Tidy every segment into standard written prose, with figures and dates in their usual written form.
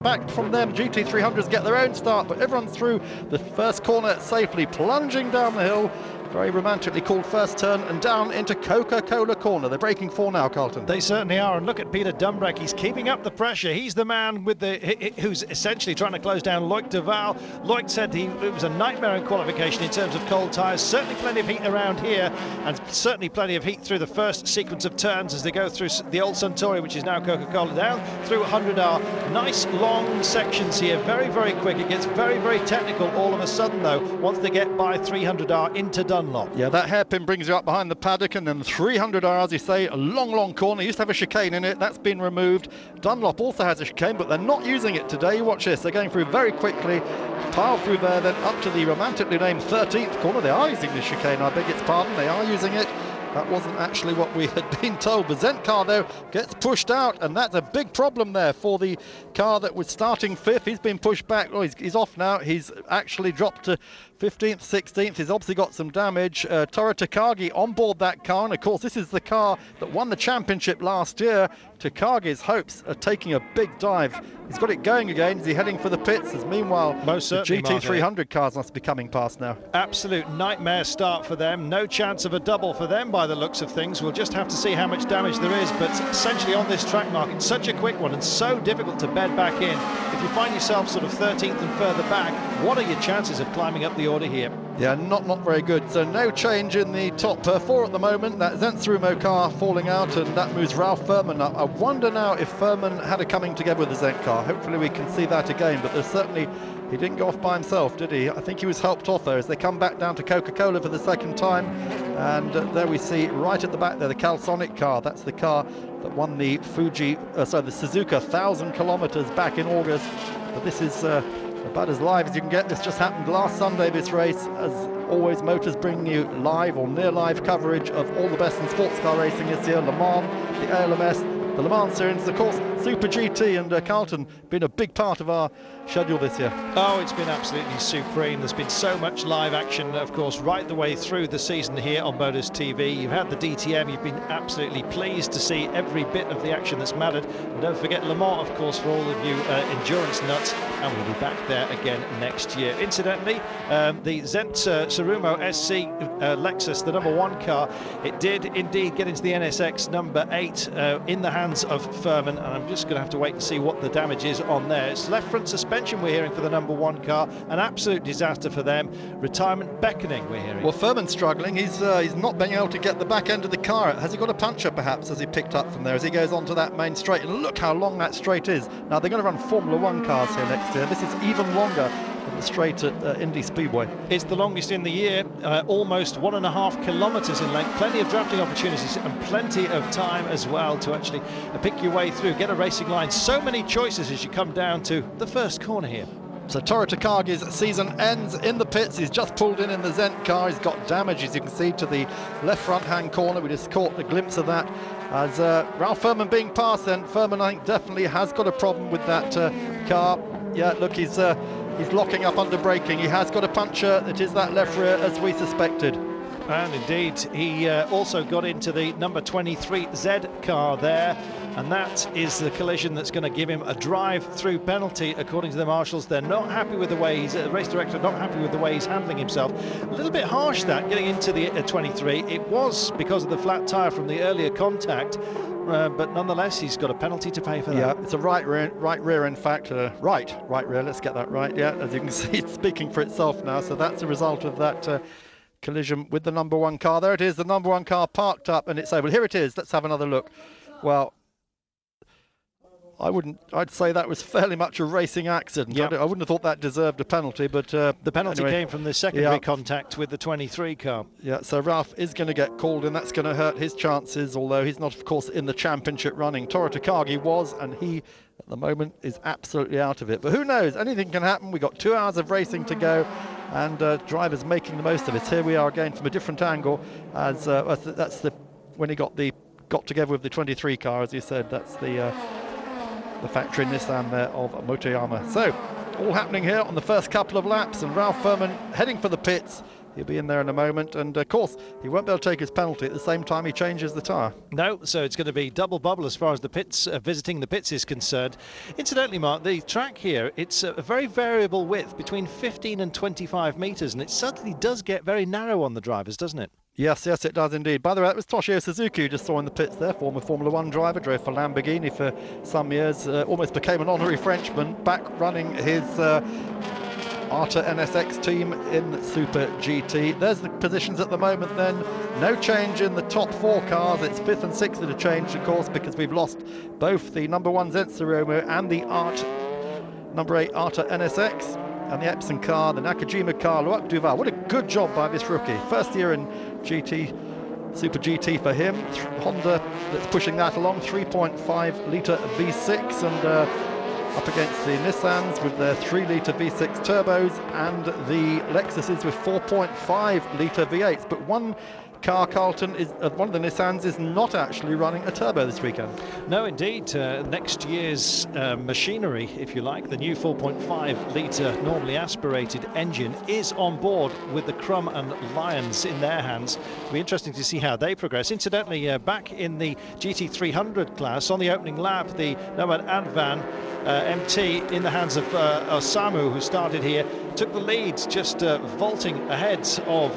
Back from them, GT300s get their own start, but everyone's through the first corner safely, plunging down the hill. Very romantically called first turn and down into Coca-Cola corner. They're breaking four now, Carlton. They certainly are, and look at Peter Dumbreck. He's keeping up the pressure. He's the man with who's essentially trying to close down Loic Duval. Loic said it was a nightmare in qualification in terms of cold tyres. Certainly plenty of heat around here, and certainly plenty of heat through the first sequence of turns as they go through the old Suntory, which is now Coca-Cola, down through 100R. Nice long sections here, very, very quick. It gets very, very technical all of a sudden, though, once they get by 300R into Dunlop. Yeah, that hairpin brings you up behind the paddock, and then 300R, as you say, a long corner. Used to have a chicane in it, that's been removed. Dunlop also has a chicane, but they're not using it today. You watch this, they're going through very quickly, pile through there, then up to the romantically named 13th corner. They are using the chicane, I beg its pardon, they are using it. That wasn't actually what we had been told. The Zent car, though, gets pushed out, and that's a big problem there for the car that was starting fifth. He's been pushed back. Oh, he's off now. He's actually dropped to 15th, 16th. He's obviously got some damage. Toru Takagi on board that car, and of course this is the car that won the championship last year. Takagi's hopes are taking a big dive. He's got it going again. Is he heading for the pits? As meanwhile, most certainly, the GT300 cars must be coming past now. Absolute nightmare start for them. No chance of a double for them by the looks of things. We'll just have to see how much damage there is, but essentially on this track, Mark, it's such a quick one and so difficult to bed back in. If you find yourself sort of 13th and further back, what are your chances of climbing up the order here? Yeah, not very good. So no change in the top four at the moment. That Zent car falling out, and that moves Ralph Furman up. I wonder now if Furman had a coming together with the Zent car. Hopefully we can see that again, but there's certainly, he didn't go off by himself, did he? I think he was helped off there as they come back down to Coca-Cola for the second time. And there we see right at the back there the Calsonic car. That's the car that won the Fuji, the Suzuka 1,000 kilometers back in August. But this is about as live as you can get. This just happened last Sunday, this race. As always, Motors bringing you live or near live coverage of all the best in sports car racing this year. Le Mans, the ALMS, the Le Mans series, of course, Super GT, and Carlton been a big part of our schedule this year. Oh, it's been absolutely supreme. There's been so much live action, of course, right the way through the season here on Motors TV. You've had the DTM, you've been absolutely pleased to see every bit of the action that's mattered. And don't forget Le Mans, of course, for all of you endurance nuts, and we'll be back there again next year. Incidentally, the Zent Tsurumo SC Lexus, the #1 car, it did indeed get into the NSX number 8 in the hands of Furman, and I'm just going to have to wait and see what the damage is on there. It's left front suspension we're hearing for the #1 car, an absolute disaster for them. Retirement beckoning, we're hearing. Well, Furman's struggling. He's not being able to get the back end of the car. Has he got a puncher perhaps as he picked up from there as he goes onto that main straight? And look how long that straight is. Now they're going to run Formula 1 cars here next year. This is even longer than the straight at Indy Speedway. It's the longest in the year, almost 1.5 kilometers in length. Plenty of drafting opportunities and plenty of time as well to actually pick your way through, get a racing line. So many choices as you come down to the first corner here. So Toru Takagi's season ends in the pits. He's just pulled in the Zent car. He's got damage, as you can see, to the left front-hand corner. We just caught a glimpse of that as Ralph Furman being passed. Then Furman, I think, definitely has got a problem with that car. Yeah, look, he's locking up under braking. He has got a puncture. It is that left rear, as we suspected. And indeed, he also got into the number 23 Z car there, and that is the collision that's going to give him a drive-through penalty, according to the marshals. They're not happy with the way he's, the race director, not happy with the way he's handling himself. A little bit harsh that, getting into the 23. It was because of the flat tyre from the earlier contact, but nonetheless, he's got a penalty to pay for that. Yeah, it's a right rear, in fact. Right rear, let's get that right. Yeah, as you can see, it's speaking for itself now. So that's a result of that collision with the #1 car. There it is, the #1 car parked up, and it's over. Here it is. Let's have another look. Well, I'd say that was fairly much a racing accident. Yep. I wouldn't have thought that deserved a penalty, but the penalty anyway, came from the secondary contact with the 23 car. Yeah, so Ralph is going to get called, and that's going to hurt his chances, although he's not, of course, in the championship running. Toru Takagi was, and he, at the moment, is absolutely out of it. But who knows? Anything can happen. We've got 2 hours of racing to go, and drivers making the most of it. Here we are again from a different angle, as that's when he got together with the 23 car, as you said. That's the factory Nissan there of Motoyama. So all happening here on the first couple of laps, and Ralph Furman heading for the pits. He'll be in there in a moment, and of course he won't be able to take his penalty at the same time he changes the tyre. No, so it's going to be double bubble as far as the pits, visiting the pits is concerned. Incidentally, Mark, the track here, it's a very variable width, between 15 and 25 metres, and it suddenly does get very narrow on the drivers, doesn't it? Yes, it does indeed. By the way, that was Toshio Suzuki you just saw in the pits there, former Formula 1 driver, drove for Lamborghini for some years, almost became an honorary Frenchman, back running his Arta NSX team in Super GT. There's the positions at the moment then. No change in the top 4 cars. It's 5th and 6th that have changed, of course, because we've lost both the number 1 Zensuromo and the number 8 Arta NSX. And the Epson car, the Nakajima car, Loic Duval. What a good job by this rookie. First year in GT, Super GT for him. Honda that's pushing that along, 3.5 litre V6, and up against the Nissans with their 3 litre V6 turbos and the Lexuses with 4.5 litre V8s. But one car, Carlton, is one of the Nissans is not actually running a turbo this weekend. No, indeed. Next year's machinery, if you like, the new 4.5 litre normally aspirated engine is on board with the Crum and Lions in their hands. It'll be interesting to see how they progress. Incidentally, back in the GT300 class, on the opening lap, the Nomad Advan MT in the hands of Osamu, who started here, took the lead, just vaulting ahead of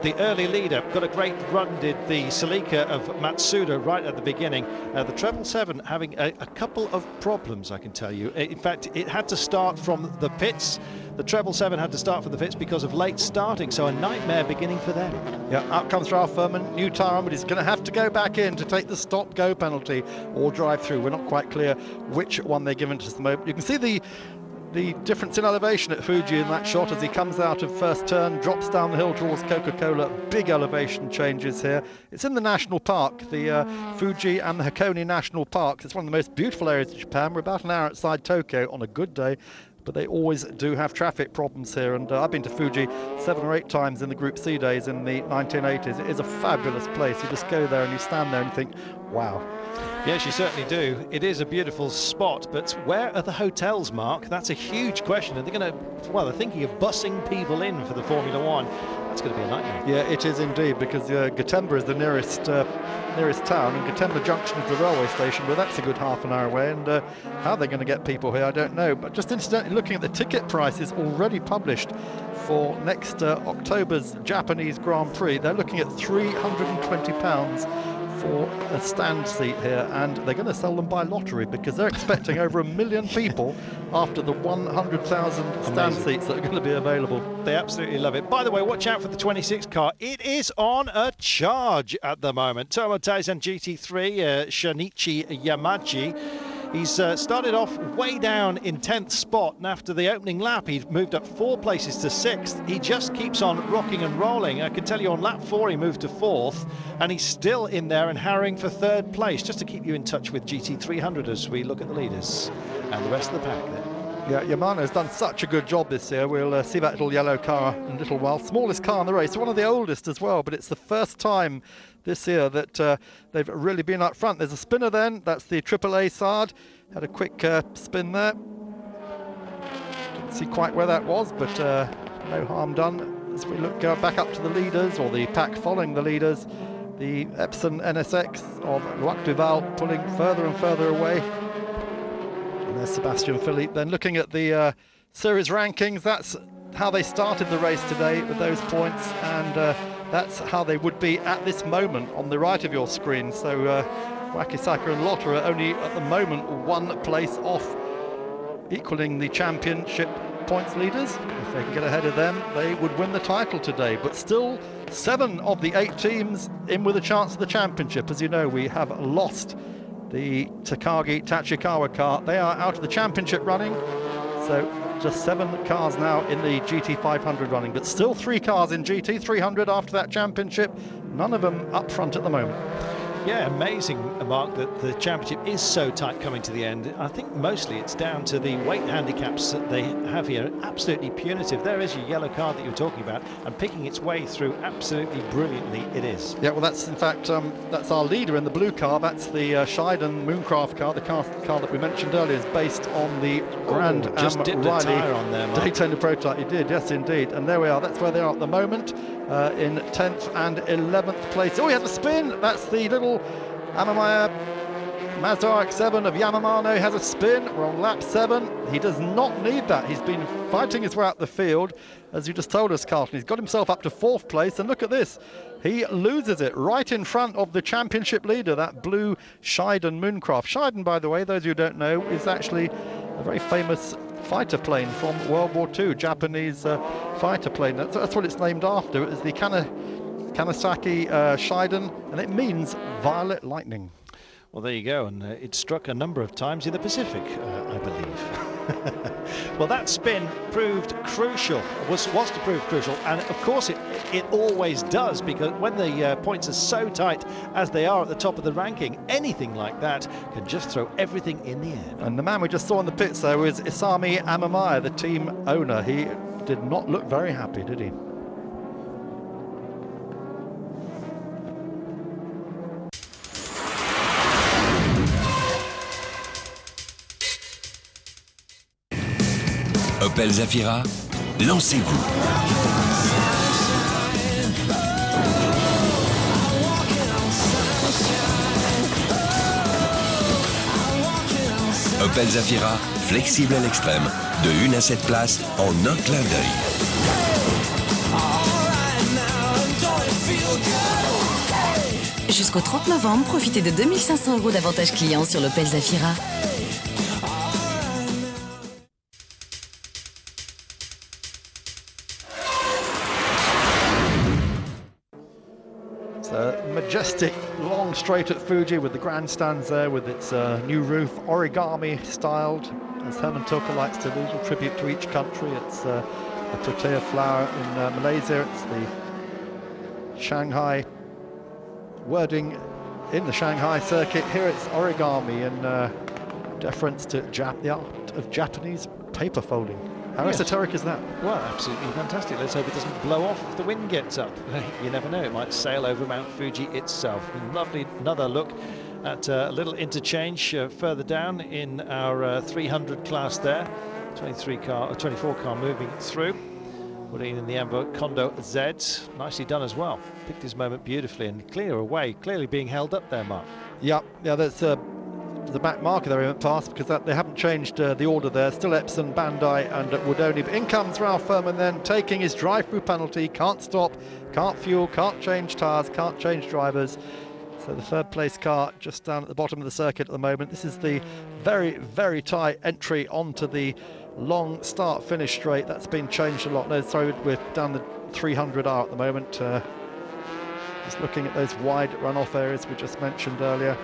the early leader. Got a great run, did the Celica of Matsuda right at the beginning. The 777 having a couple of problems, I can tell you. In fact, it had to start from the pits. The 777 had to start from the pits because of late starting, so a nightmare beginning for them. Yeah, out comes Ralph Furman, new tyre on, but he's going to have to go back in to take the stop-go penalty or drive through. We're not quite clear which one they're given to us at the moment. You can see the difference in elevation at Fuji in that shot as he comes out of first turn, drops down the hill towards Coca-Cola. Big elevation changes here. It's in the national park, the Fuji and the Hakone National Park. It's one of the most beautiful areas of Japan. We're about an hour outside Tokyo on a good day, but they always do have traffic problems here. And I've been to Fuji 7 or 8 times in the Group C days in the 1980s. It is a fabulous place. You just go there and you stand there and you think, wow. Yes, you certainly do. It is a beautiful spot, but where are the hotels, Mark? That's a huge question. And they're going to, well, they're thinking of bussing people in for the Formula 1. That's going to be a nightmare. Yeah, it is indeed, because Gotemba is the nearest town, and Gotemba Junction is the railway station, but that's a good half an hour away, and how they're going to get people here, I don't know. But just incidentally, looking at the ticket prices already published for next October's Japanese Grand Prix, they're looking at £320 for a stand seat here, and they're going to sell them by lottery because they're expecting over 1 million people after the 100,000 stand seats that are going to be available. They absolutely love it. By the way, watch out for the 26 car. It is on a charge at the moment. Tomo Taizan GT3, Shinichi Yamachi. He's started off way down in 10th spot, and after the opening lap he'd moved up 4 places to 6th. He just keeps on rocking and rolling. I can tell you on lap 4 he moved to 4th, and he's still in there and harrying for 3rd place, just to keep you in touch with GT300 as we look at the leaders and the rest of the pack there. Yeah, Yamano's done such a good job this year. We'll see that little yellow car in a little while. Smallest car in the race, one of the oldest as well, but it's the first time this year that they've really been up front. There's a spinner then, that's the AAA Sard. Had a quick spin there. Didn't see quite where that was, but no harm done. As we look back up to the leaders, or the pack following the leaders, the Epson NSX of Loic Duval pulling further and further away. And there's Sebastian Philippe. Then looking at the series rankings, that's how they started the race today with those points, and that's how they would be at this moment on the right of your screen. So Wakisaka and Lotter are only at the moment 1 place off, equaling the championship points leaders. If they can get ahead of them, they would win the title today. But still, 7 of the 8 teams in with a chance of the championship. As you know, we have lost the Takagi Tachikawa car. They are out of the championship running, so just 7 cars now in the GT500 running, but still 3 cars in GT300 after that championship. None of them up front at the moment. Yeah, amazing, Mark, that the championship is so tight coming to the end. I think mostly it's down to the weight handicaps that they have here. Absolutely punitive. There is your yellow card that you were talking about, and picking its way through absolutely brilliantly it is. Yeah, well, that's in fact, that's our leader in the blue car. That's the sheared Mooncraft car. The car that we mentioned earlier is based on the Grand just dipped a tyre on there, Mark. Daytona prototype. He did, yes, indeed. And there we are. That's where they are at the moment, in 10th and 11th place. Oh, he has a spin. That's the little Amamaya Mazda RX-7 of Yamamano. He has a spin. We're on lap 7. He does not need that. He's been fighting his way out the field, as you just told us, Carlton. He's got himself up to 4th place, and look at this. He loses it right in front of the championship leader, that blue sheared Mooncraft. Sheared, by the way, those who don't know, is actually a very famous fighter plane from World War II, Japanese fighter plane. That's what it's named after. It is the Kanasaki sheared, and it means violet lightning. Well, there you go, and it struck a number of times in the Pacific, I believe. Well, that spin proved crucial, was to prove crucial, and of course it always does, because when the points are so tight as they are at the top of the ranking, anything like that can just throw everything in the air. And the man we just saw in the pits there was Isami Amamaya, the team owner. He did not look very happy, did he? Opel Zafira, lancez-vous. Opel Zafira, flexible à l'extrême, de 1 à 7 places en un clin d'œil. Jusqu'au 30 novembre, profitez de 2 500 € d'avantages clients sur l'Opel Zafira. Majestic long straight at Fuji with the grandstands there, with its new roof, origami styled, as Herman Tilke likes to do, a little tribute to each country. It's a tortilla flower in Malaysia. It's the Shanghai wording in the Shanghai circuit. Here it's origami in deference to the art of Japanese paper folding. How esoteric is that? Well, absolutely fantastic. Let's hope it doesn't blow off if the wind gets up. You never know, it might sail over Mount Fuji itself. Lovely, another look at a little interchange further down in our 300 class there. 24 car moving through. Putting in the amber Kondo Z. Nicely done as well. Picked his moment beautifully and clear away. Clearly being held up there, Mark. Yeah, that's the back marker there we went past, because they haven't changed the order there. Still Epson, Bandai and Woodoni. But in comes Ralph Furman then, taking his drive-through penalty. Can't stop, can't fuel, can't change tyres, can't change drivers. So the 3rd place car just down at the bottom of the circuit at the moment. This is the very, very tight entry onto the long start-finish straight. That's been changed a lot. No, sorry, we're down the 300R at the moment. Just looking at those wide runoff areas we just mentioned earlier.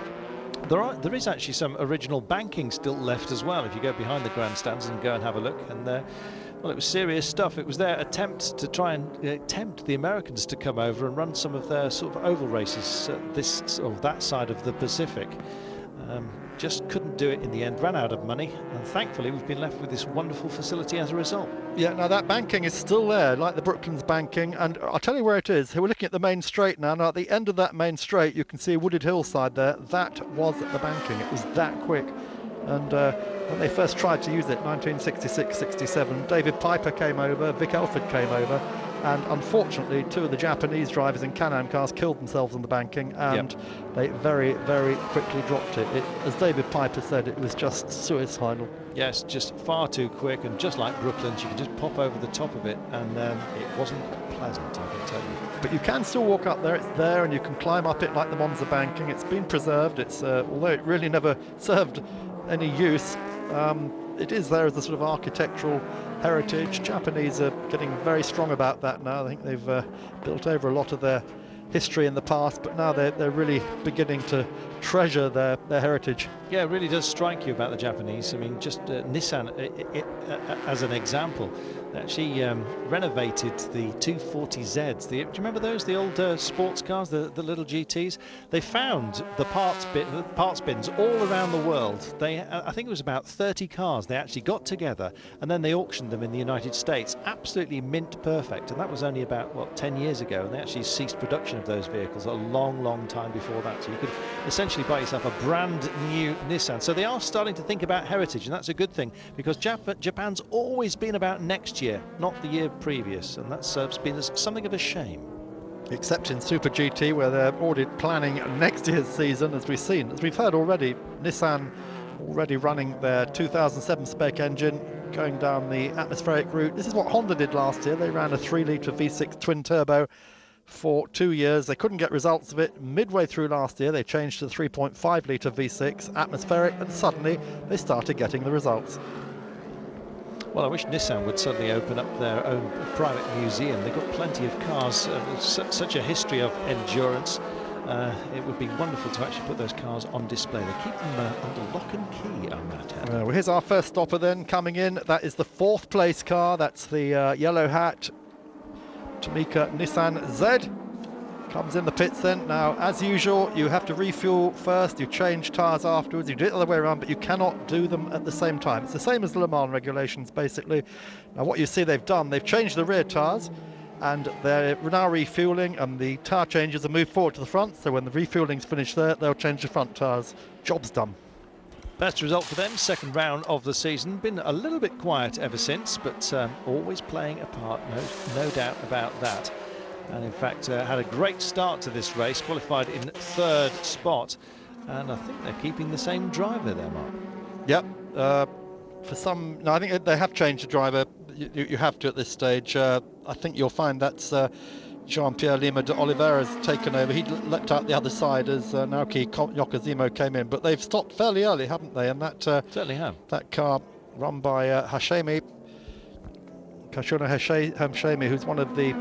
There is actually some original banking still left as well, if you go behind the grandstands and go and have a look. And well, it was serious stuff. It was their attempt to try and tempt the Americans to come over and run some of their sort of oval races this or that side of the Pacific. Just couldn't do it in the end, ran out of money, and thankfully we've been left with this wonderful facility as a result. Yeah, now that banking is still there, like the Brooklands banking, and I'll tell you where it is. We're looking at the main straight now. Now at the end of that main straight you can see a wooded hillside there. That was the banking. It was that quick. And when they first tried to use it, 1966-67, David Piper came over, Vic Elford came over, and unfortunately 2 of the Japanese drivers in Can-Am cars killed themselves on the banking, and they very, very quickly dropped it. As David Piper said, it was just suicidal. Yes, just far too quick, and just like Brooklands, you could just pop over the top of it, and it wasn't pleasant, I can tell you. But you can still walk up there, it's there, and you can climb up it like the Monza banking. It's been preserved. It's although it really never served any use, it is there as a sort of architectural heritage. Japanese are getting very strong about that now. I think they've built over a lot of their history in the past, but now they're really beginning to treasure their heritage. Yeah, it really does strike you about the Japanese. I mean, just Nissan, as an example, actually renovated the 240Zs. Do you remember those, the old sports cars, the little GTs? They found the parts bins all around the world. I think it was about 30 cars they actually got together, and then they auctioned them in the United States. Absolutely mint perfect, and that was only about, what, 10 years ago, and they actually ceased production of those vehicles a long time before that. So you could essentially buy yourself a brand new Nissan. So they are starting to think about heritage, and that's a good thing, because Japan's always been about next year, not the year previous, and that's been something of a shame. Except in Super GT, where they're already planning next year's season, as we've heard already. Nissan already running their 2007 spec engine, going down the atmospheric route. This is what Honda did last year. They ran a 3-litre V6 twin turbo for 2 years. They couldn't get results of it. Midway through last year, they changed to the 3.5-litre V6 atmospheric, and suddenly they started getting the results. Well, I wish Nissan would suddenly open up their own private museum. They've got plenty of cars with such a history of endurance. It would be wonderful to actually put those cars on display. They keep them under lock and key, I might add. Well, here's our first stopper then coming in. That is the 4th place car. That's the yellow hat Tomica Nissan Z. Comes in the pits then. Now, as usual, you have to refuel first, you change tyres afterwards, you do it the other way around, but you cannot do them at the same time. It's the same as the Le Mans regulations, basically. Now, what you see they've done, they've changed the rear tyres, and they're now refueling, and the tyre changes are moved forward to the front, so when the refueling's finished there, they'll change the front tyres. Job's done. Best result for them, second round of the season. Been a little bit quiet ever since, but always playing a part, no doubt about that. And in fact had a great start to this race, qualified in 3rd spot, and I think they're keeping the same driver there, Mark. Yep. I think they have changed the driver. You have to at this stage. I think you'll find that's Jean-Pierre Lima de Oliveira's taken over. He leapt out the other side as Naoki Yokozimo came in, but they've stopped fairly early, haven't they? And that certainly have. That car run by Kashona Hashemi, who's one of the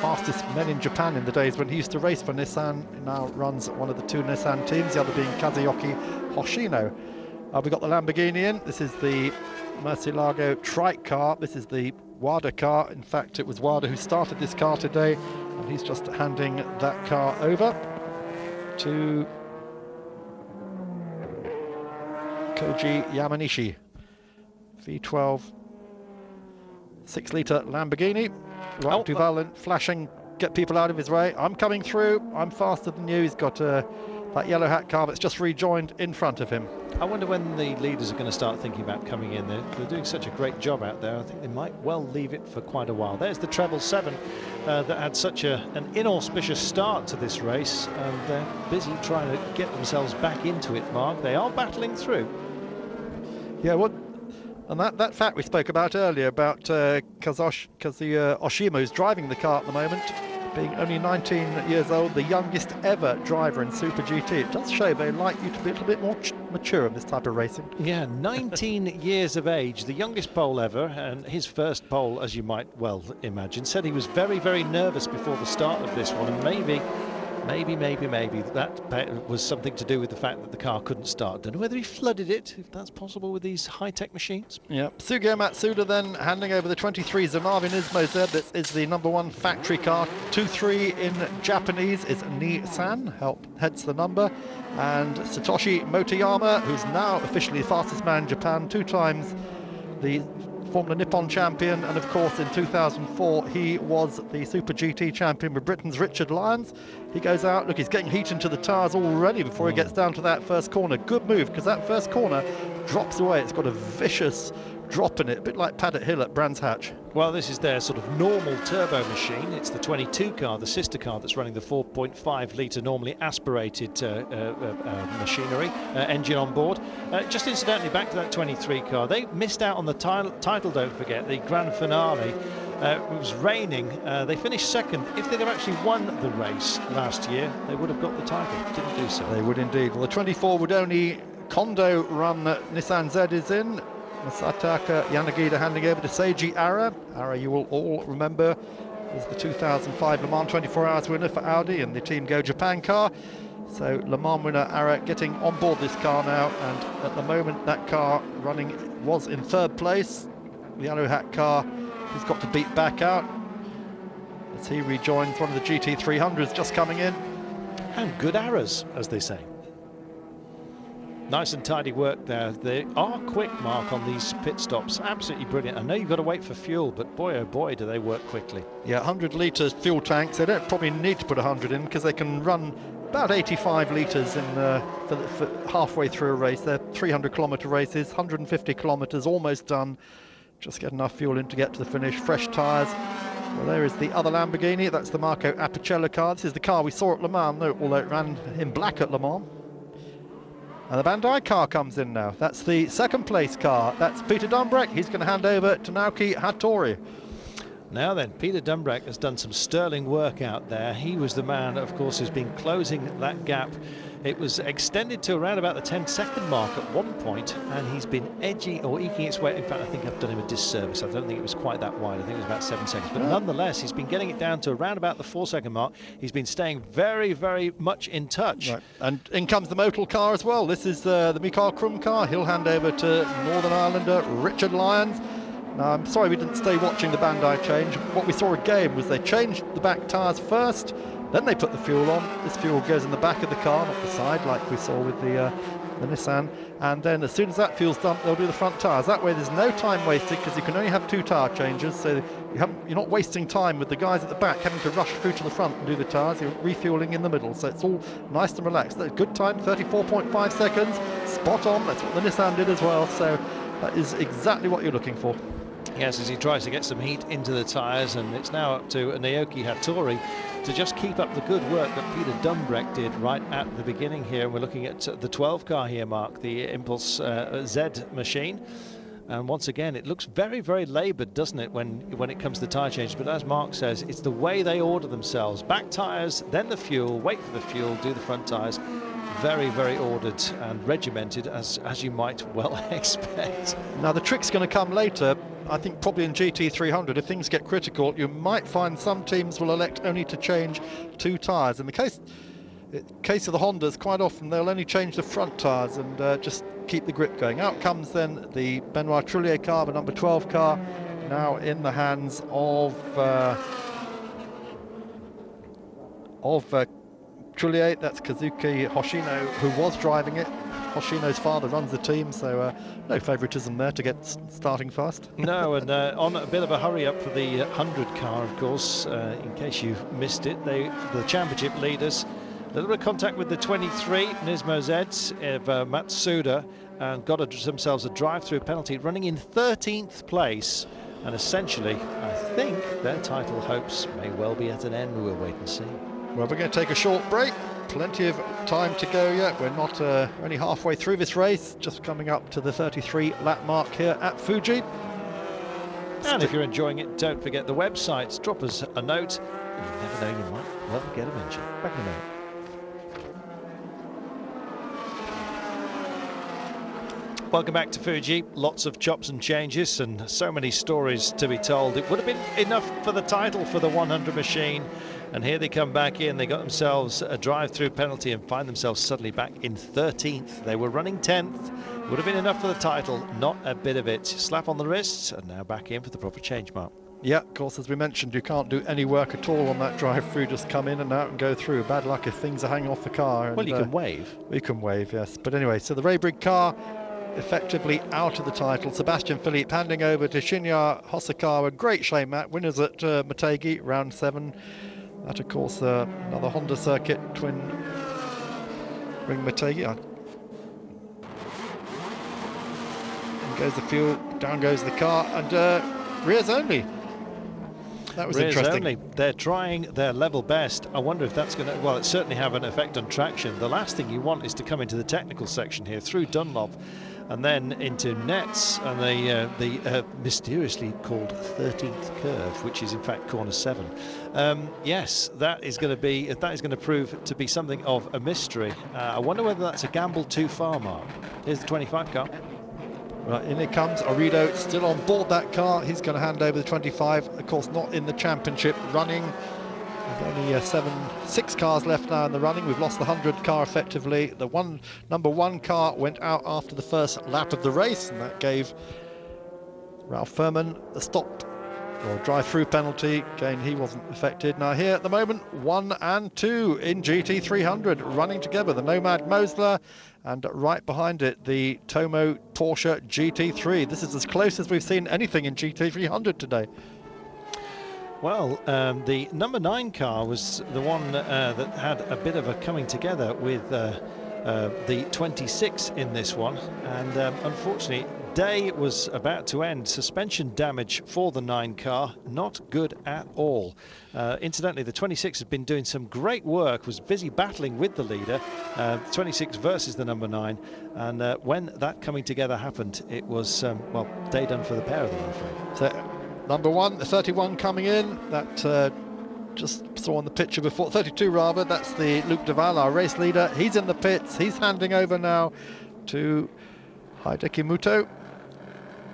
fastest men in Japan in the days when he used to race for Nissan. He now runs one of the 2 Nissan teams, the other being Kazuyoki Hoshino. We've got the Lamborghini in. This is the Murcielago trike car. This is the WADA car. In fact, it was WADA who started this car today, and he's just handing that car over to Koji Yamanishi. V12 6-litre Lamborghini. Right, Duval and flashing, get people out of his way. I'm coming through. I'm faster than you. He's got that yellow hat car that's just rejoined in front of him. I wonder when the leaders are going to start thinking about coming in. They're doing such a great job out there. I think they might well leave it for quite a while. There's the treble 7 that had such an inauspicious start to this race, and they're busy trying to get themselves back into it, Mark. They are battling through. Yeah, and that fact we spoke about earlier about Kazuya Oshima, who's driving the car at the moment, being only 19 years old, the youngest ever driver in Super GT. It does show they like you to be a little bit more mature in this type of racing. Yeah, 19 years of age, the youngest pole ever, and his first pole, as you might well imagine. Said he was very nervous before the start of this one, and maybe that was something to do with the fact that the car couldn't start. Don't know whether he flooded it, if that's possible with these high-tech machines. Yeah, Sugio Matsuda then handing over the 23 Zanavi Nismo Z. This is the #1 factory car. 2-3 in Japanese is Nissan, hence the number. And Satoshi Motoyama, who's now officially the fastest man in Japan, 2 times the Formula Nippon champion, and of course in 2004 he was the Super GT champion with Britain's Richard Lyons. He goes out, look, he's getting heat into the tyres already before he gets down to that first corner. Good move, because that first corner drops away. It's got a vicious drop in it, a bit like Paddock Hill at Brands Hatch. Well, this is their sort of normal turbo machine. It's the 22 car, the sister car, that's running the 4.5-litre normally aspirated machinery engine on board. Just incidentally, back to that 23 car, they missed out on the title, don't forget, the grand finale. It was raining. They finished second. If they'd have actually won the race last year, they would have got the title. Didn't do so. They would indeed. Well, the 24 would only Kondo run Nissan Z is in. Masataka Yanagida handing over to Seiji Ara. Ara, you will all remember, was the 2005 Le Mans 24 Hours winner for Audi and the Team Go Japan car. So Le Mans winner Ara getting on board this car now, and at the moment that car running was in third place. The yellow hat car has got to beat back out as he rejoins one of the GT300s just coming in. And good arrows, as they say. Nice and tidy work there. They are quick, Mark, on these pit stops. Absolutely brilliant. I know you've got to wait for fuel, but boy, oh boy, do they work quickly. Yeah, 100 litres fuel tanks. They don't probably need to put 100 in because they can run about 85 litres in for halfway through a race. They're 300-kilometre races, 150 kilometres, almost done. Just get enough fuel in to get to the finish. Fresh tyres. Well, there is the other Lamborghini. That's the Marco Apicella car. This is the car we saw at Le Mans, although it ran in black at Le Mans. And the Bandai car comes in now. That's the second place car. That's Peter Dumbreck. He's going to hand over to Naoki Hattori. Now then, Peter Dumbreck has done some sterling work out there. He was the man, of course, who's been closing that gap. It was extended to around about the 10-second mark at one point, and he's been edging or eking its way. In fact, I think I've done him a disservice. I don't think it was quite that wide. I think it was about 7 seconds. But nonetheless, he's been getting it down to around about the 4-second mark. He's been staying very, very much in touch. Right. And in comes the Motul car as well. This is the Mikael Krum car. He'll hand over to Northern Irelander Richard Lyons. Now, I'm sorry we didn't stay watching the Bandai change. What we saw again was they changed the back tyres first, then they put the fuel on. This fuel goes in the back of the car, not the side, like we saw with the Nissan. And then as soon as that fuel's dumped, they'll do the front tyres. That way there's no time wasted because you can only have 2 tyre changes, so you're not wasting time with the guys at the back having to rush through to the front and do the tyres. You're refueling in the middle, so it's all nice and relaxed. Good time, 34.5 seconds, spot on. That's what the Nissan did as well, so that is exactly what you're looking for. Yes, as he tries to get some heat into the tyres, and it's now up to Naoki Hattori to just keep up the good work that Peter Dumbreck did right at the beginning here. We're looking at the 12 car here, Mark, the Impulse Z machine. And once again, it looks very, very laboured, doesn't it, when it comes to tyre changes? But as Mark says, it's the way they order themselves. Back tyres, then the fuel, wait for the fuel, do the front tyres. Very, very ordered and regimented, as you might well expect. Now, the trick's going to come later. I think probably in GT300, if things get critical, you might find some teams will elect only to change 2 tyres. In the case of the Hondas, quite often they'll only change the front tyres and just keep the grip going. Out comes then the Benoit Trullier car, the number 12 car, now in the hands of Trullier. That's Kazuki Hoshino, who was driving it. Hoshino's father runs the team, so no favouritism there to get starting fast. No, and on a bit of a hurry up for the 100 car, of course, in case you've missed it, the championship leaders, a little bit of contact with the 23, Nismo Zeds of Matsuda, and got themselves a drive-through penalty, running in 13th place. And essentially, I think their title hopes may well be at an end. We'll wait and see. Well, we're going to take a short break. Plenty of time to go yet. We're not only halfway through this race, just coming up to the 33 lap mark here at Fuji. And if you're enjoying it, don't forget the websites. Drop us a note. You never know, you might well get a mention. Back in a minute. Welcome back to Fuji. Lots of chops and changes and so many stories to be told. It would have been enough for the title for the 100 machine. And here they come back in. They got themselves a drive-through penalty and find themselves suddenly back in 13th. They were running 10th. Would have been enough for the title. Not a bit of it. Slap on the wrists and now back in for the proper change, Mark. Yeah, of course, as we mentioned, you can't do any work at all on that drive-through. Just come in and out and go through. Bad luck if things are hanging off the car. And, well, you can wave. You can wave, yes. But anyway, so the Raybrigg car effectively out of the title. Sebastian Philippe handing over to Shinya Hosokawa. Great shame, Matt. Winners at Motegi, round 7. That, of course, another Honda circuit twin ring Motegi. In goes the fuel, down goes the car, and rears only. That was rears interesting. Only. They're trying their level best. I wonder if that's going to, well, it certainly have an effect on traction. The last thing you want is to come into the technical section here through Dunlop and then into nets and the mysteriously called 13th curve, which is in fact corner 7. Yes, that is going to prove to be something of a mystery. I wonder whether that's a gamble too far, Mark. Here's the 25 car. Right, in it comes Orido, still on board that car. He's going to hand over the 25. Of course, not in the championship running. There's only 6 cars left now in the running. We've lost the 100 car effectively. The number one car went out after the first lap of the race, and that gave Ralph Furman a stop or drive-through penalty. Again, he wasn't affected. Now here at the moment, 1 and 2 in GT300 running together. The Nomad Mosler, and right behind it, the Tomo Porsche GT3. This is as close as we've seen anything in GT300 today. Well, the number 9 car was the one that had a bit of a coming together with the 26 in this one, and unfortunately day was about to end. Suspension damage for the 9 car, not good at all. Incidentally, the 26 has been doing some great work, was busy battling with the leader, 26 versus the number 9, and when that coming together happened, it was, well, day done for the pair of them, I'm afraid. So, number 1, the 31 coming in, that just saw on the picture before, 32 rather, that's the Luc Duval, our race leader. He's in the pits, he's handing over now to Hideki Muto.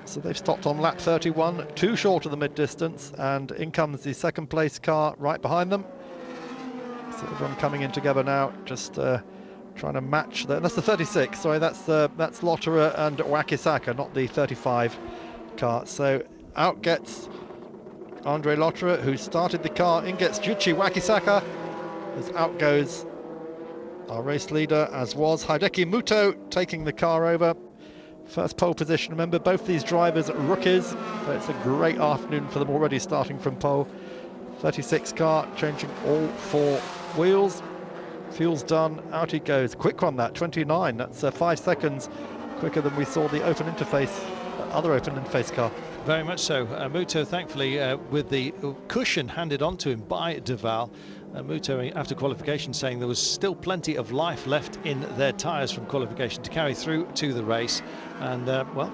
So they've stopped on lap 31, too short of the mid-distance, and in comes the second place car right behind them. So everyone coming in together now, just trying to match that's the 36, sorry, that's Lotterer and Wakisaka, not the 35 car. So out gets Andre Lotterer, who started the car. In gets Juichi Wakisaka, as out goes our race leader, as was Hideki Muto, taking the car over. First pole position. Remember, both these drivers are rookies, so it's a great afternoon for them already, starting from pole. 36 car, changing all 4 wheels. Fuel's done, out he goes. Quick on that, 29. That's 5 seconds quicker than we saw the open interface, other open interface car. Very much so. Muto, thankfully, with the cushion handed on to him by Duval. Muto, after qualification, saying there was still plenty of life left in their tyres from qualification to carry through to the race. And, well,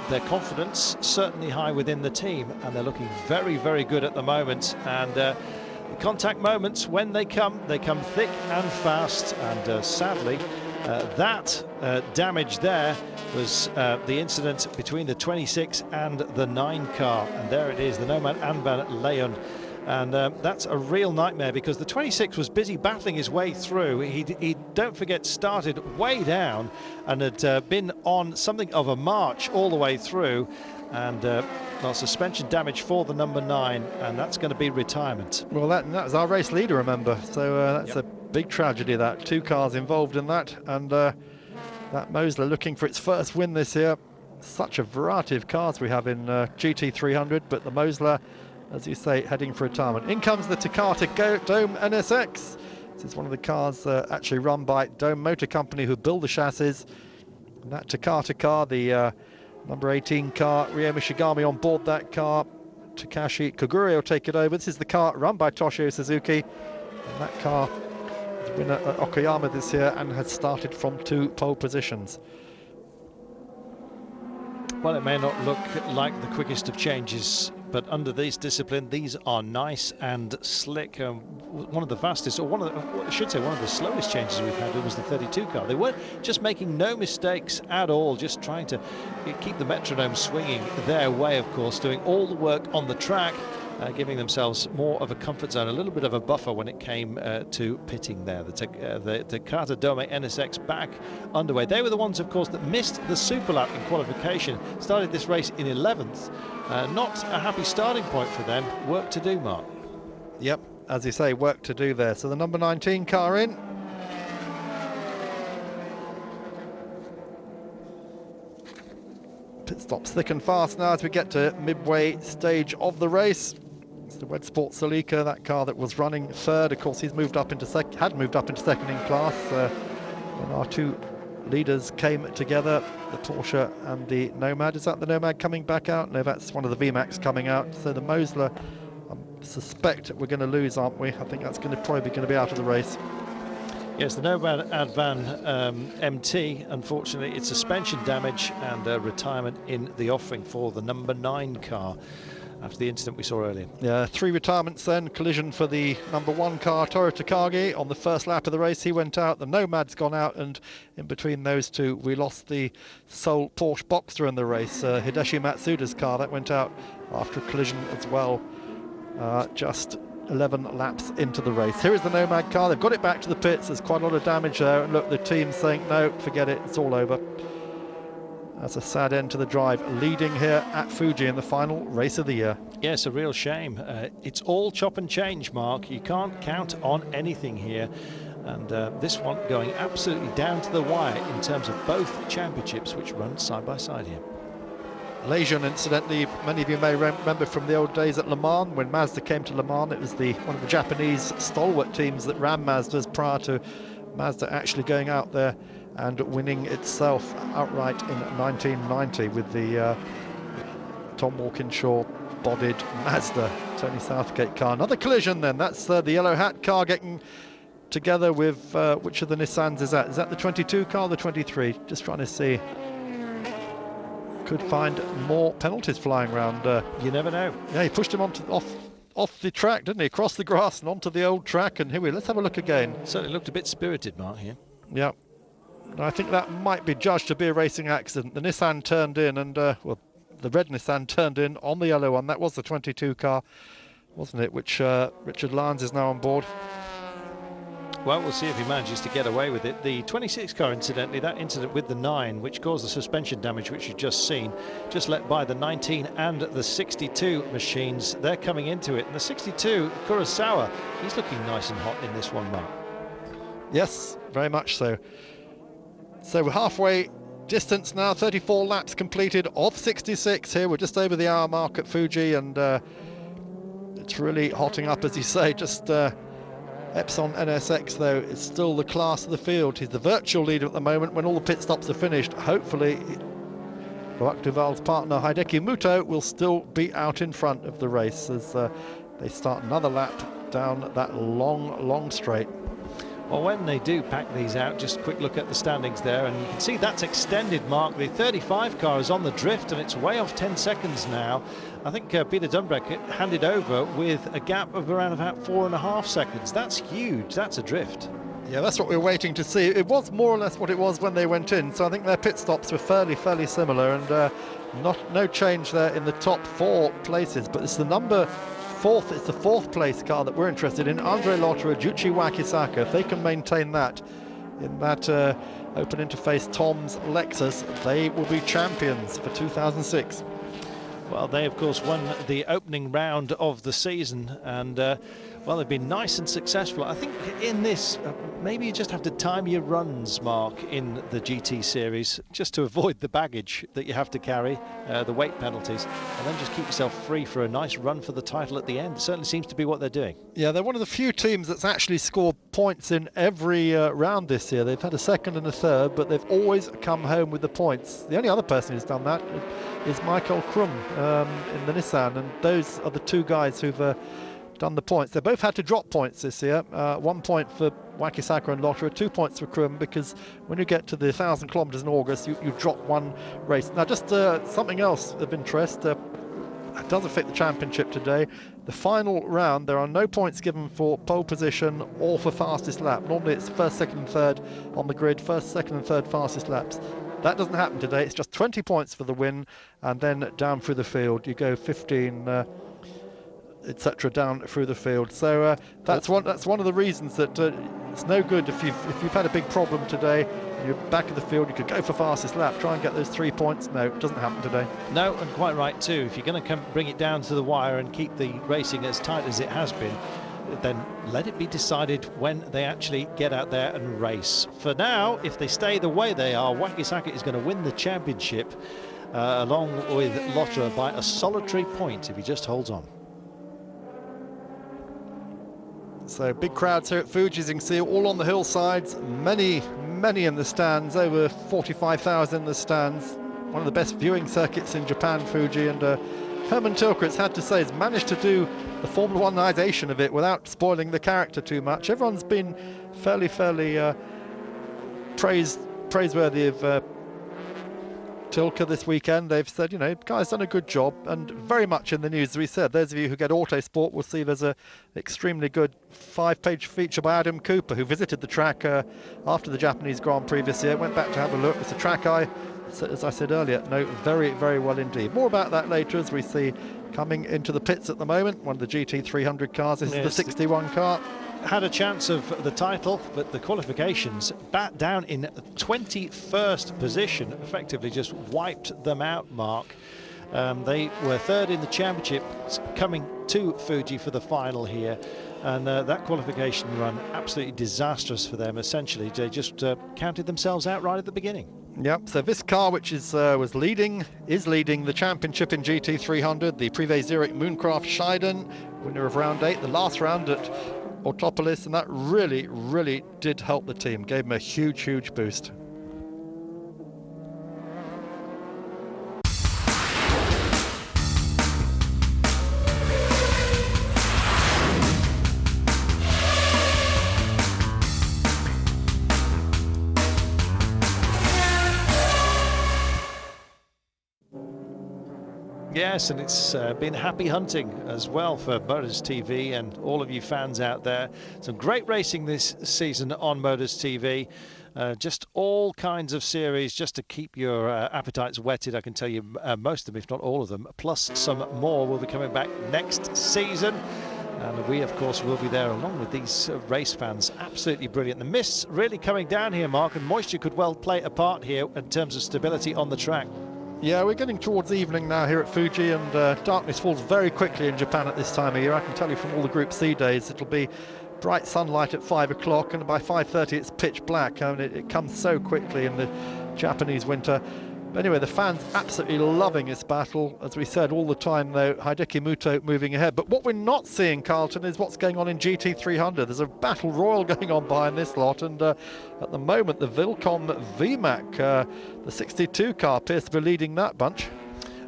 their confidence certainly high within the team, and they're looking very, very good at the moment. And the contact moments, when they come thick and fast. And sadly, that damage there was the incident between the 26 and the 9 car. And there it is, the Nomad Anban Leon. And that's a real nightmare, because the 26 was busy battling his way through. He don't forget, started way down and had been on something of a march all the way through. And well, suspension damage for the number 9, and that's going to be retirement. Well, that was our race leader, remember. So that's a big tragedy, that 2 cars involved in that. And that Mosler looking for its first win this year. Such a variety of cars we have in GT300, but the Mosler, as you say, heading for retirement. In comes the Takata Dome NSX. This is one of the cars actually run by Dome Motor Company, who build the chassis. And that Takata car, the number 18 car, Ryo Mishigami on board that car. Takashi Kogure will take it over. This is the car run by Toshio Suzuki. And that car is winner at Okayama this year and has started from 2 pole positions. Well, it may not look like the quickest of changes, but under this discipline, these are nice and slick. One of the fastest, or I should say one of the slowest changes we've had was the 32 car. They weren't just making no mistakes at all, just trying to keep the metronome swinging their way, of course, doing all the work on the track, giving themselves more of a comfort zone, a little bit of a buffer when it came to pitting there. The Takata Dome NSX back underway. They were the ones, of course, that missed the super lap in qualification, started this race in 11th. Not a happy starting point for them. Work to do, Mark. Yep, as you say, work to do there. So the number 19 car in. Pit stops thick and fast now as we get to midway stage of the race. It's the Wed Sport Celica, that car that was running 3rd. Of course, he's moved up into had moved up into 2nd in class when our 2 leaders came together, the Porsche and the Nomad. Is that the Nomad coming back out? No, that's one of the VMAX coming out. So the Mosler, I suspect we're going to lose, aren't we? I think that's probably going to be out of the race. Yes, the Nomad Advan MT, unfortunately, it's suspension damage and retirement in the offing for the number 9 car. after the incident we saw earlier. Yeah, 3 retirements then. Collision for the number 1 car, Toru Takagi, on the first lap of the race. He went out, the Nomad's gone out, and in between those two we lost the sole Porsche Boxster in the race, Hideshi Matsuda's car. That went out after a collision as well, just 11 laps into the race. Here is the Nomad car. They've got it back to the pits. There's quite a lot of damage there, and look, the team's saying no, forget it, it's all over. That's a sad end to the drive, leading here at Fuji in the final race of the year. Yeah, it's a real shame. It's all chop and change, Mark. You can't count on anything here. And this one going absolutely down to the wire in terms of both championships, which run side by side here. Lejeune, incidentally, many of you may remember from the old days at Le Mans. When Mazda came to Le Mans, it was one of the Japanese stalwart teams that ran Mazdas prior to Mazda actually going out there and winning itself outright in 1990 with the Tom Walkinshaw bodied Mazda Tony Southgate car. Another collision then. That's the yellow hat car getting together with which of the Nissans is that? Is that the 22 car or the 23? Just trying to see. Could find more penalties flying around. You never know. Yeah, he pushed him off the track, didn't he? Across the grass and onto the old track. And here let's have a look again. Certainly looked a bit spirited, Mark, here. Yeah. I think that might be judged to be a racing accident. The Nissan turned in and, well, the red Nissan turned in on the yellow one. That was the 22 car, wasn't it? Which Richard Lyons is now on board. Well, we'll see if he manages to get away with it. The 26 car, incidentally, that incident with the 9, which caused the suspension damage, which you've just seen, just let by the 19 and the 62 machines. They're coming into it. And the 62, Kurosawa, he's looking nice and hot in this one, Mark. Yes, very much so. So we're halfway distance now, 34 laps completed of 66 here. We're just over the hour mark at Fuji, and it's really hotting up, as you say. Just Epson NSX, though, is still the class of the field. He's the virtual leader at the moment. When all the pit stops are finished, hopefully Loic Duval's partner Hideki Muto will still be out in front of the race as they start another lap down that long straight. Well, when they do pack these out, just a quick look at the standings there, and you can see that's extended, Mark. The 35 car is on the drift, and it's way off 10 seconds now. I think Peter Dunbreck handed over with a gap of around about 4.5 seconds. That's huge. That's a drift. Yeah, that's what we're waiting to see. It was more or less what it was when they went in, so I think their pit stops were fairly similar, and no change there in the top 4 places. But it's the it's the 4th place car that we're interested in. Andre Lotterer, Juichi Wakisaka, if they can maintain that in that open interface Tom's Lexus, they will be champions for 2006. Well, they of course won the opening round of the season, and well, they've been nice and successful. I think in this, maybe you just have to time your runs, Mark, in the GT series, just to avoid the baggage that you have to carry, the weight penalties, and then just keep yourself free for a nice run for the title at the end. It certainly seems to be what they're doing. Yeah, they're one of the few teams that's actually scored points in every round this year. They've had a second and a third, but they've always come home with the points. The only other person who's done that is Michael Krum in the Nissan, and those are the 2 guys who've done the points. They both had to drop points this year. 1 point for Wakisaka and Lotterer, 2 points for Krum, because when you get to the 1,000 kilometres in August, you drop 1 race. Now, just something else of interest. It does affect the championship today. The final round, there are no points given for pole position or for fastest lap. Normally it's first, second and third on the grid, first, second and third fastest laps. That doesn't happen today. It's just 20 points for the win, and then down through the field. You go 15, etc. down through the field. So that's one of the reasons that it's no good if you've had a big problem today. You're back of the field, you could go for fastest lap, try and get those 3 points. No, it doesn't happen today. No, and quite right too. If you're going to bring it down to the wire and keep the racing as tight as it has been, then let it be decided when they actually get out there and race. For now, if they stay the way they are, Wakisaka is going to win the championship along with Lotterer by a solitary point if he just holds on. So big crowds here at Fuji, as you can see, all on the hillsides, many in the stands, over 45,000 in the stands. One of the best viewing circuits in Japan, Fuji, and Herman Tilke, it's had to say, has managed to do the Formula 1isation of it without spoiling the character too much. Everyone's been fairly praiseworthy of Tilke this weekend. They've said, you know, guys done a good job, and very much in the news, as we said. Those of you who get Autosport will see there's a extremely good 5-page feature by Adam Cooper, who visited the track after the Japanese Grand Prix this year, went back to have a look. It's a track as I said earlier, no, very, very well indeed. More about that later as we see coming into the pits at the moment, one of the GT300 cars. This is the 61 car. Had a chance of the title, but the qualifications bat down in 21st position, effectively just wiped them out, Mark. They were third in the championship, coming to Fuji for the final here, and that qualification run absolutely disastrous for them. Essentially, they just counted themselves out right at the beginning. Yep, so this car, which is leading the championship in GT300, the Privé Zurich Mooncraft Scheiden, winner of round 8, the last round at Autopolis, and that really, really did help the team, gave them a huge, huge boost. Yes, and it's been happy hunting as well for Motors TV and all of you fans out there. Some great racing this season on Motors TV. Just all kinds of series just to keep your appetites whetted. I can tell you most of them, if not all of them, plus some more will be coming back next season. And we, of course, will be there along with these race fans. Absolutely brilliant. The mist's really coming down here, Mark, and moisture could well play a part here in terms of stability on the track. Yeah, we're getting towards evening now here at Fuji, and darkness falls very quickly in Japan at this time of year. I can tell you from all the Group C days, it'll be bright sunlight at 5 o'clock, and by 5:30 it's pitch black. I mean, it comes so quickly in the Japanese winter. But anyway, the fans absolutely loving this battle. As we said, all the time, though, Hideki Muto moving ahead. But what we're not seeing, Carlton, is what's going on in GT300. There's a battle royal going on behind this lot, and at the moment, the Vilcom VMAC, the 62 car, appears to be leading that bunch.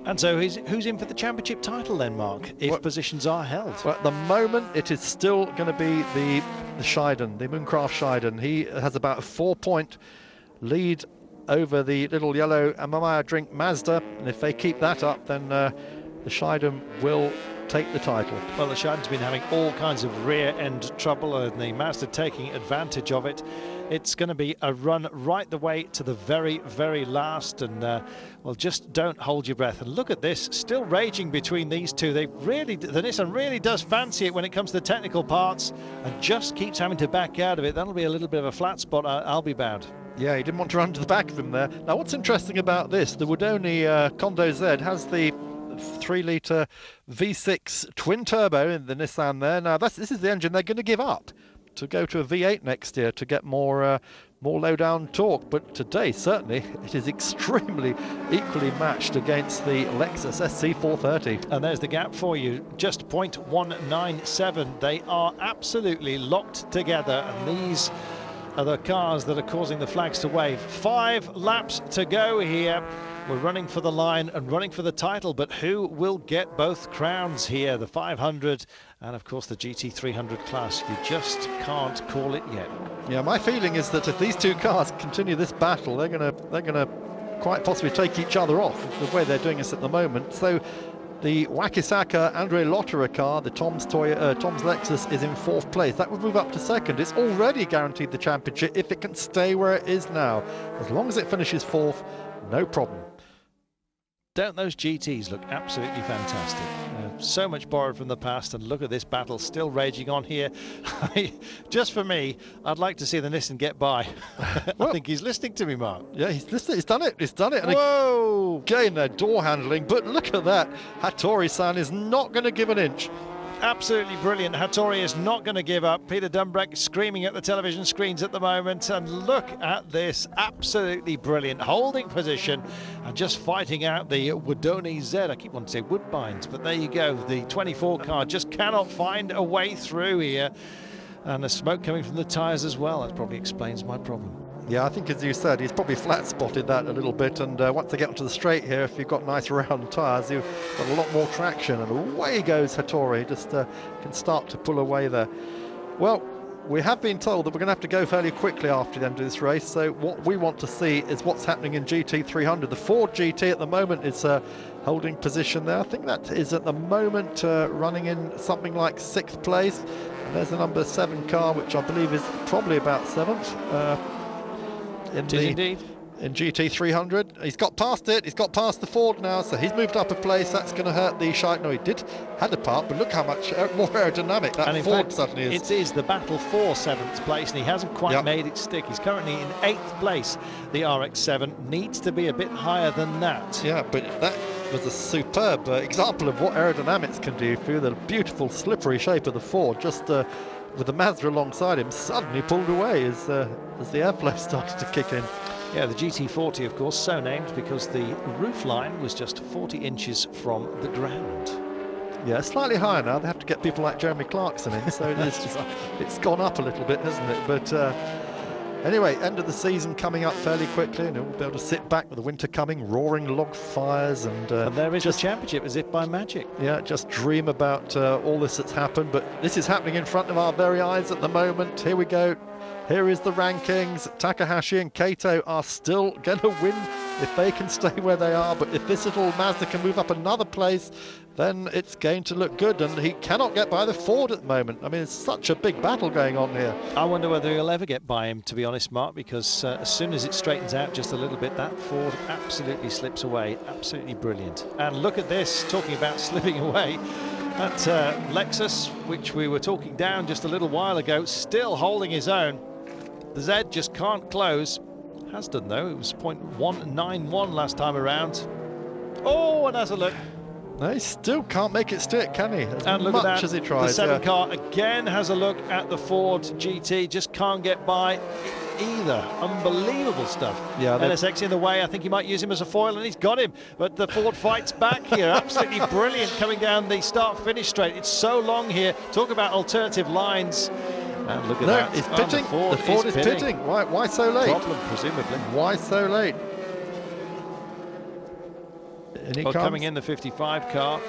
And so who's in for the championship title then, Mark, if positions are held? Well, at the moment, it is still going to be the Scheiden, the Mooncraft Scheiden. He has about a 4-point lead over the little yellow Amamaya Drink Mazda, and if they keep that up, then the Scheiden will take the title. Well, the Scheiden's been having all kinds of rear-end trouble, and the Mazda taking advantage of it. It's going to be a run right the way to the very, very last, and well, just don't hold your breath. And look at this, still raging between these two. The Nissan really does fancy it when it comes to the technical parts, and just keeps having to back out of it. That'll be a little bit of a flat spot, I'll be bound. Yeah, he didn't want to run to the back of him there. Now, what's interesting about this, the Woodoni Kondo Z has the 3-litre V6 twin turbo in the Nissan there. Now, this is the engine they're going to give up to go to a V8 next year to get more low-down torque. But today, certainly, it is extremely equally matched against the Lexus SC430. And there's the gap for you, just 0.197. They are absolutely locked together, and these are the cars that are causing the flags to wave. 5 laps to go here. We're running for the line and running for the title, but who will get both crowns here? The 500 and, of course, the GT300 class. You just can't call it yet. Yeah, my feeling is that if these two cars continue this battle, they're gonna quite possibly take each other off the way they're doing this at the moment. So the Wakisaka Andre Lotterer car, the Tom's Lexus, is in 4th place. That would move up to 2nd. It's already guaranteed the championship if it can stay where it is now. As long as it finishes 4th, no problem. Don't those GTs look absolutely fantastic? So much borrowed from the past, and look at this battle still raging on here. Just for me, I'd like to see the Nissan get by. Well, I think he's listening to me, Mark. Yeah, he's listening. He's done it. He's done it. And whoa! Again, their door handling. But look at that. Hattori-san is not going to give an inch. Absolutely brilliant. Hattori is not going to give up. Peter Dumbreck screaming at the television screens at the moment, and look at this, absolutely brilliant, holding position and just fighting out the Woodoni Z. I keep wanting to say Woodbines, but there you go. The 24 car just cannot find a way through here, and the smoke coming from the tyres as well. That probably explains my problem. Yeah, I think, as you said, he's probably flat-spotted that a little bit, and once they get onto the straight here, if you've got nice round tyres, you've got a lot more traction, and away goes Hattori. Just can start to pull away there. Well, we have been told that we're going to have to go fairly quickly after the end of this race, so what we want to see is what's happening in GT300. The Ford GT at the moment is holding position there. I think that is at the moment running in something like 6th place. And there's the number 7 car, which I believe is probably about 7th. Indeed. In GT300, he's got past it. He's got past the Ford now, so he's moved up a place. That's going to hurt the Scheiden. No, he had a part, but look how much more aerodynamic that Ford suddenly is. It is the battle for 7th place, and he hasn't quite made it stick. He's currently in 8th place. The RX-7 needs to be a bit higher than that. Yeah, but that was a superb example of what aerodynamics can do through the beautiful slippery shape of the Ford. Just with the Mazda alongside him, suddenly pulled away as the airflow started to kick in. Yeah, the GT40, of course, so named because the roof line was just 40 inches from the ground. Yeah, slightly higher now. They have to get people like Jeremy Clarkson in, so it's gone up a little bit, hasn't it? But anyway, end of the season coming up fairly quickly, and we'll be able to sit back with the winter coming, roaring log fires, and there is just the championship as if by magic. Yeah, just dream about all this that's happened. But this is happening in front of our very eyes at the moment. Here we go. Here is the rankings. Takahashi and Kato are still going to win if they can stay where they are. But if this little Mazda can move up another place, then it's going to look good. And he cannot get by the Ford at the moment. I mean, it's such a big battle going on here. I wonder whether he'll ever get by him, to be honest, Mark, because as soon as it straightens out just a little bit, that Ford absolutely slips away. Absolutely brilliant. And look at this, talking about slipping away. That Lexus, which we were talking down just a little while ago, still holding his own. The Z just can't close. Has done though. It was 0.191 last time around. Oh, and has a look. No, he still can't make it stick, can he? And look at that. As he tries. The 7 car again has a look at the Ford GT. Just can't get by either. Unbelievable stuff. Yeah, NSX in the way. I think he might use him as a foil, and he's got him. But the Ford fights back here. Absolutely brilliant coming down the start-finish straight. It's so long here. Talk about alternative lines. And look at that. It's pitting. The Ford is pitting. Why so late? Problem, presumably. Why so late? Well, coming in the 55 car.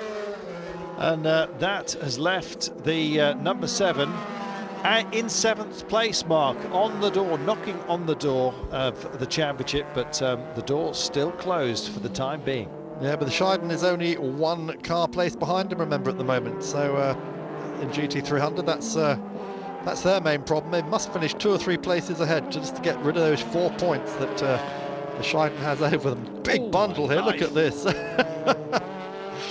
And that has left the number 7 in 7th place, Mark, on the door, knocking on the door of the championship, but the door's still closed for the time being. Yeah, but the Scheiden is only 1 car place behind him, remember, at the moment. So in GT300, that's their main problem. They must finish 2 or 3 places ahead just to get rid of those 4 points that the Scheiden has over them. Big bundle here, look at this.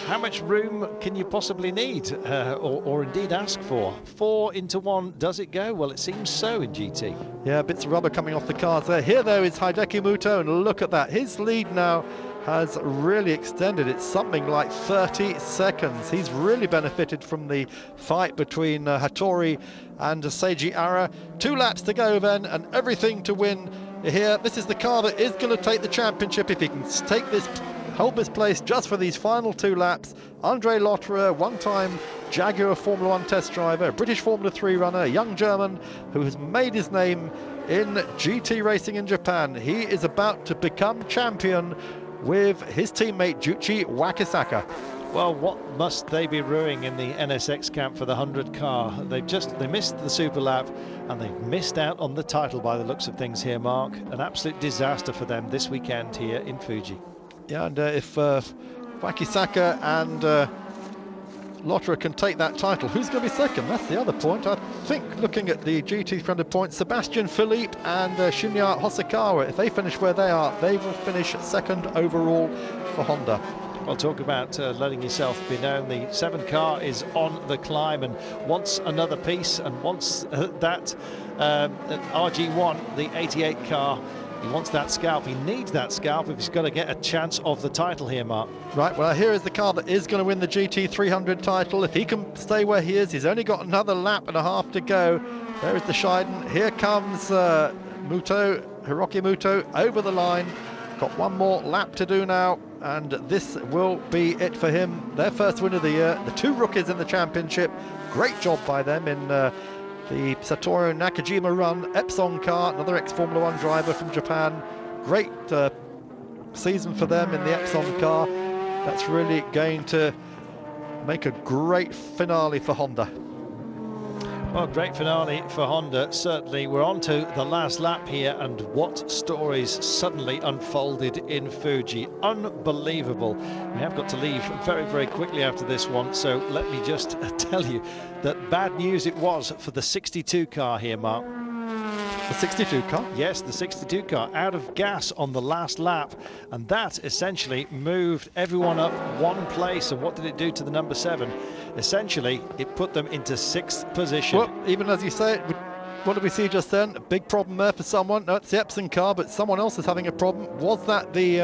How much room can you possibly need, or indeed ask for? 4 into 1, does it go? Well, it seems so in GT. Yeah, bits of rubber coming off the cars there. Here, though, is Hideki Muto, and look at that. His lead now has really extended. It's something like 30 seconds. He's really benefited from the fight between Hattori and Seiji Ara. 2 laps to go then, and everything to win here. This is the car that is going to take the championship if he can hold this place just for these final 2 laps. Andre Lotterer, one-time Jaguar Formula 1 test driver, a British Formula 3 runner, a young German who has made his name in GT racing in Japan. He is about to become champion with his teammate Juichi Wakisaka. Well, what must they be ruining in the NSX camp for the 100 car? They missed the super lap, and they've missed out on the title by the looks of things here, Mark. An absolute disaster for them this weekend here in Fuji. Yeah, and if Wakisaka and Lotterer can take that title, who's going to be second? That's the other point. I think, looking at the GT300 points, Sebastian Philippe and Shinya Hosokawa, if they finish where they are, they will finish second overall for Honda. Well, talk about letting yourself be known. The 7 car is on the climb and wants another piece, and wants that RG1, the 88 car. He wants that scalp. He needs that scalp if he's got to get a chance of the title here, Mark. Right, well, here is the car that is going to win the GT300 title. If he can stay where he is, he's only got another lap and a half to go. There is the Scheiden. Here comes Muto, Hiroki Muto, over the line. Got 1 more lap to do now, and this will be it for him. Their first win of the year. The 2 rookies in the championship. Great job by them in the Satoru Nakajima run. Epson car, another ex-Formula 1 driver from Japan. Great season for them in the Epson car. That's really going to make a great finale for Honda. Well, great finale for Honda. Certainly, we're on to the last lap here, and what stories suddenly unfolded in Fuji. Unbelievable. We have got to leave very, very quickly after this one, so let me just tell you that bad news it was for the 62 car here, Mark. The 62 car? Yes, the 62 car out of gas on the last lap, and that essentially moved everyone up one place. And what did it do to the number 7? Essentially, it put them into 6th position. Well, even as you say, what did we see just then? A big problem there for someone. No, it's the Epson car, but someone else is having a problem. Was that the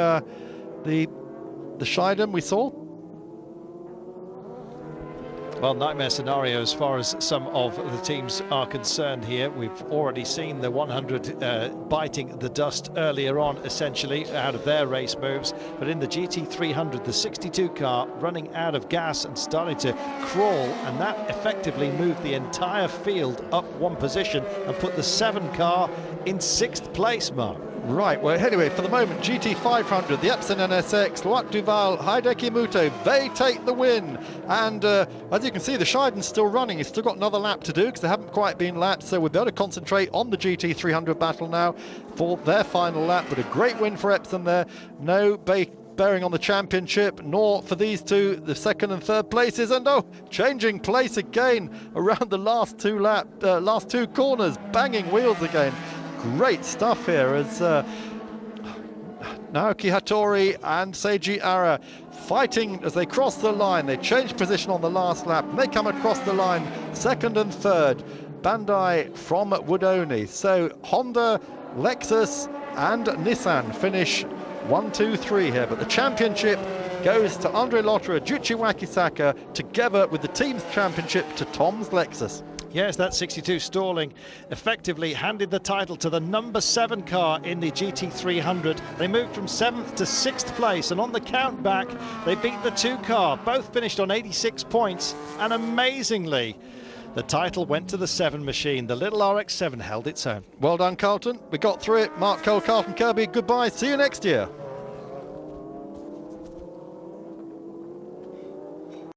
Scheiden we saw? Well, nightmare scenario as far as some of the teams are concerned here. We've already seen the 100 biting the dust earlier on, essentially, out of their race moves. But in the GT300, the 62 car running out of gas and starting to crawl, and that effectively moved the entire field up one position and put the 7 car in 6th place, Mark. Right, well, anyway, for the moment, GT500, the Epson NSX, Loic Duval, Hideki Muto, they take the win. And as you can see, the Scheiden's still running. He's still got another lap to do because they haven't quite been lapped. So we'll be able to concentrate on the GT300 battle now for their final lap. But a great win for Epson there. No bearing on the championship, nor for these two, the 2nd and 3rd places. And changing place again around the last two corners, banging wheels again. Great stuff here as Naoki Hattori and Seiji Ara fighting as they cross the line. They change position on the last lap and they come across the line 2nd and 3rd. Bandai from Wudoni. So Honda, Lexus and Nissan finish 1, 2, 3 here, but the championship goes to Andre Lotterer, Juichi Wakisaka, together with the team's championship to Tom's Lexus. Yes, that 62 Stalling effectively handed the title to the number 7 car in the GT300. They moved from 7th to 6th place, and on the count back, they beat the 2 car. Both finished on 86 points, and amazingly, the title went to the 7 machine. The little RX-7 held its own. Well done, Carlton. We got through it. Mark Cole, Carlton Kirby, goodbye. See you next year.